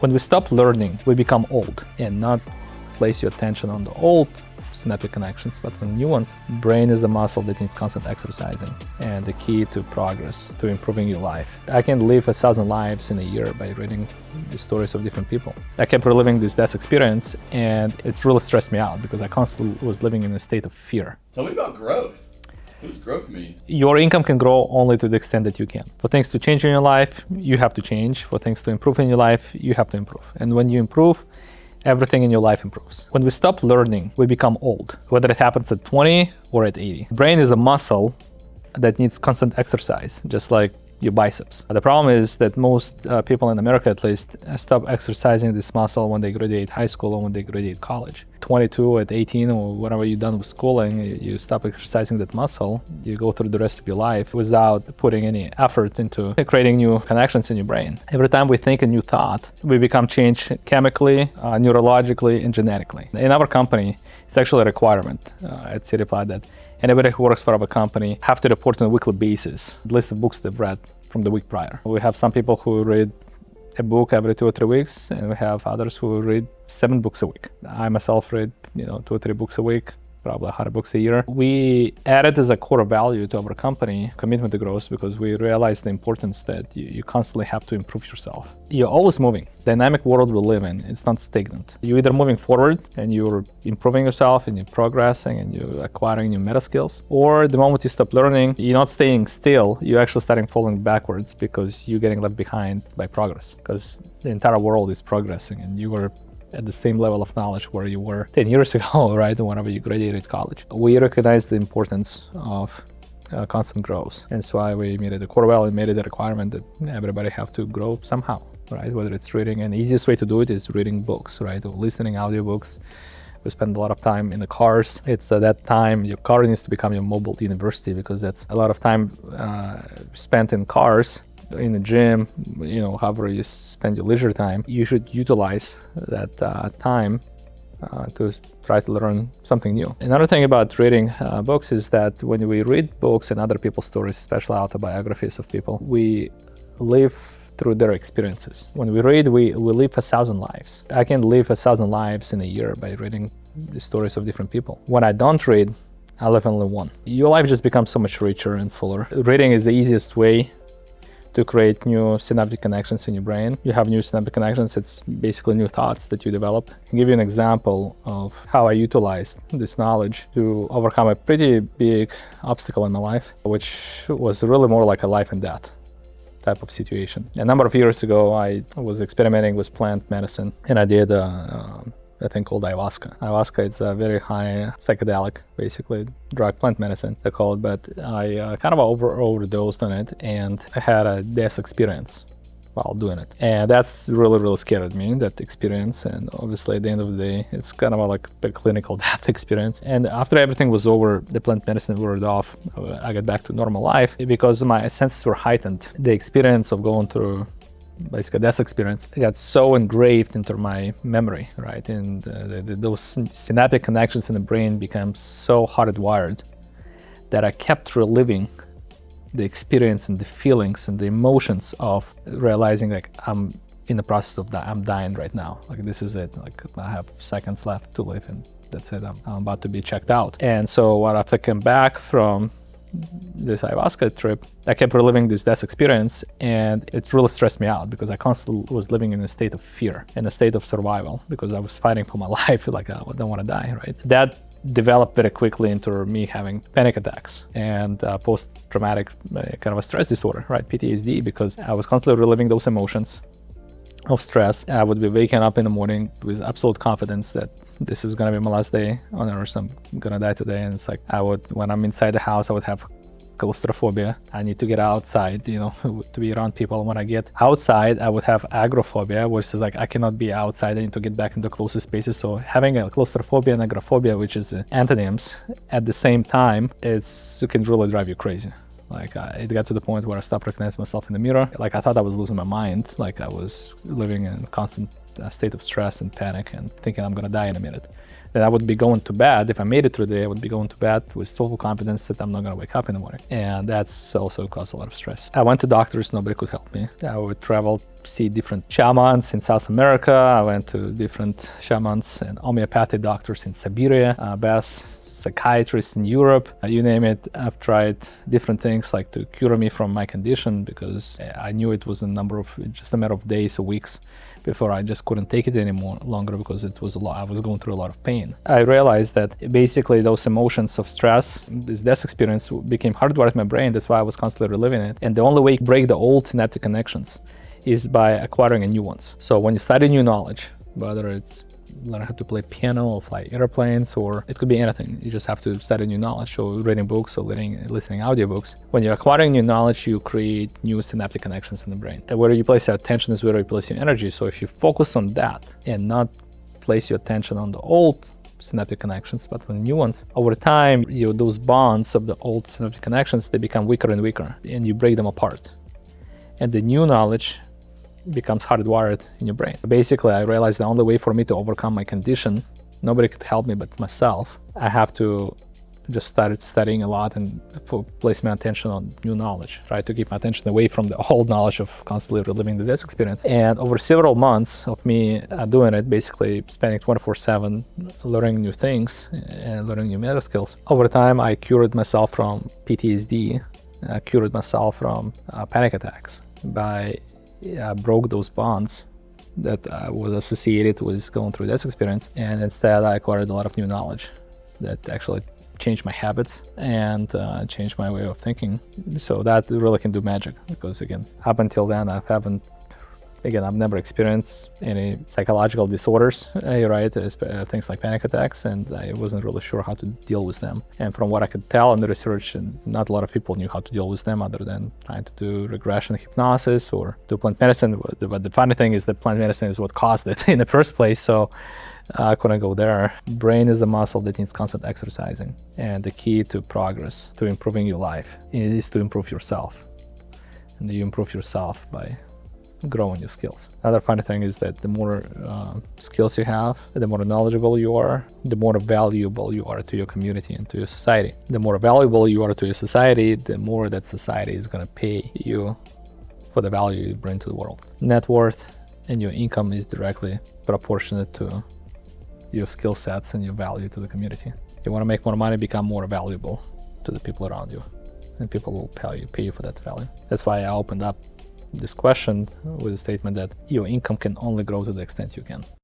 When we stop learning, we become old and not place your attention on the old synaptic connections, but on new ones. Brain is a muscle that needs constant exercising and the key to progress, to improving your life. I can live 1,000 lives in a year by reading the stories of different people. I kept reliving this death experience and it really stressed me out because I constantly was living in a state of fear. Tell me about growth. What does growth mean? Your income can grow only to the extent that you can. For things to change in your life, you have to change. For things to improve in your life, you have to improve. And when you improve, everything in your life improves. When we stop learning, we become old, whether it happens at 20 or at 80. Brain is a muscle that needs constant exercise, just like your biceps. The problem is that most people in America, at least, stop exercising this muscle when they graduate high school or when they graduate college. 22 at 18 or whenever you're done with schooling, you stop exercising that muscle. You go through the rest of your life without putting any effort into creating new connections in your brain. Every time we think a new thought, we become changed chemically, neurologically, and genetically. In our company, it's actually a requirement at Relied that anybody who works for our company have to report on a weekly basis the list of books they've read from the week prior. We have some people who read a book every 2 or 3 weeks, and we have others who read 7 books a week. I myself read 2 or 3 books a week, probably 100 books a year. We added as a core value to our company commitment to growth because we realized the importance that you constantly have to improve yourself. You're always moving. Dynamic world we live in, it's not stagnant. You're either moving forward and you're improving yourself and you're progressing and you're acquiring new meta skills, or the moment you stop learning, you're not staying still, you're actually starting falling backwards because you're getting left behind by progress, because the entire world is progressing and you are at the same level of knowledge where you were 10 years ago, right? Whenever you graduated college. We recognize the importance of constant growth. And so why we made it a core value, made it a requirement that everybody have to grow somehow, right? Whether it's reading, and the easiest way to do it is reading books, right? Or listening audiobooks. We spend a lot of time in the cars. It's that time, your car needs to become your mobile university because that's a lot of time spent in cars, in the gym, however you spend your leisure time. You should utilize that time to try to learn something new. Another thing about reading books is that when we read books and other people's stories, especially autobiographies of people, we live through their experiences. When we read, we live 1,000 lives. I can live 1,000 lives in a year by reading the stories of different people. When I don't read, I live only one. Your life just becomes so much richer and fuller. Reading is the easiest way to create new synaptic connections in your brain. You have new synaptic connections, it's basically new thoughts that you develop. I'll give you an example of how I utilized this knowledge to overcome a pretty big obstacle in my life, which was really more like a life and death type of situation. A number of years ago, I was experimenting with plant medicine, and I did a thing called ayahuasca. Ayahuasca, it's a very high psychedelic, basically drug plant medicine, they call it, but I kind of overdosed on it and I had a death experience while doing it. And that's really scared me, that experience. And obviously at the end of the day, it's kind of like a clinical death experience. And after everything was over, the plant medicine wore off, I got back to normal life because my senses were heightened. The experience of going through basically death experience got so engraved into my memory, right? And those synaptic connections in the brain became so hardwired that I kept reliving the experience and the feelings and the emotions of realizing like I'm in the process of I'm dying right now. Like this is it. Like I have seconds left to live and that's it. I'm about to be checked out. And so after I came back from this ayahuasca trip, I kept reliving this death experience and it really stressed me out because I constantly was living in a state of fear, in a state of survival, because I was fighting for my life, like I don't want to die, right? That developed very quickly into me having panic attacks and post-traumatic kind of a stress disorder, right? PTSD, because I was constantly reliving those emotions of stress. I would be waking up in the morning with absolute confidence that this is gonna be my last day on earth, I'm gonna die today. And it's like when I'm inside the house, I would have claustrophobia. I need to get outside, to be around people. When I get outside, I would have agoraphobia, which is like I cannot be outside, I need to get back into closest spaces. So having a claustrophobia and agoraphobia, which is antonyms, at the same time, it can really drive you crazy. Like it got to the point where I stopped recognizing myself in the mirror. Like I thought I was losing my mind. Like I was living in constant a state of stress and panic and thinking I'm gonna die in a minute. Then I would be going to bed, if I made it through the day, I would be going to bed with total confidence that I'm not gonna wake up in the morning. And that's also caused a lot of stress. I went to doctors, nobody could help me. I would travel, see different shamans in South America. I went to different shamans and homeopathic doctors in Siberia, best psychiatrists in Europe, you name it. I've tried different things like to cure me from my condition, because I knew it was just a matter of days or weeks before I just couldn't take it anymore longer, because it was a lot. I was going through a lot of pain. I realized that basically those emotions of stress, this death experience, became hardwired in my brain. That's why I was constantly reliving it. And the only way to break the old synaptic connections is by acquiring a new ones. So when you study new knowledge, whether it's learn how to play piano or fly airplanes, or it could be anything. You just have to study new knowledge, so reading books or listening audiobooks. When you're acquiring new knowledge, you create new synaptic connections in the brain. And where you place your attention is where you place your energy. So if you focus on that and not place your attention on the old synaptic connections, but on new ones, over time, those bonds of the old synaptic connections, they become weaker and weaker, and you break them apart. And the new knowledge becomes hardwired in your brain. Basically, I realized the only way for me to overcome my condition, nobody could help me but myself. I have to just start studying a lot and place my attention on new knowledge. Try to keep my attention away from the old knowledge of constantly reliving the death experience. And over several months of me doing it, basically spending 24/7 learning new things and learning new meta skills, over time I cured myself from PTSD, cured myself from panic attacks by broke those bonds that was associated with going through this experience, and instead I acquired a lot of new knowledge that actually changed my habits and changed my way of thinking. So that really can do magic, because again, up until then I've never experienced any psychological disorders, right? Things like panic attacks, and I wasn't really sure how to deal with them. And from what I could tell in the research, not a lot of people knew how to deal with them other than trying to do regression hypnosis or do plant medicine. But the funny thing is that plant medicine is what caused it in the first place, so I couldn't go there. Brain is a muscle that needs constant exercising, and the key to progress, to improving your life, is to improve yourself. And you improve yourself by growing your skills. Another funny thing is that the more skills you have, the more knowledgeable you are, the more valuable you are to your community and to your society. The more valuable you are to your society, the more that society is going to pay you for the value you bring to the world. Net worth and your income is directly proportionate to your skill sets and your value to the community. You want to make more money, become more valuable to the people around you, and people will pay you for that value. That's why I opened up this question with a statement that your income can only grow to the extent you can.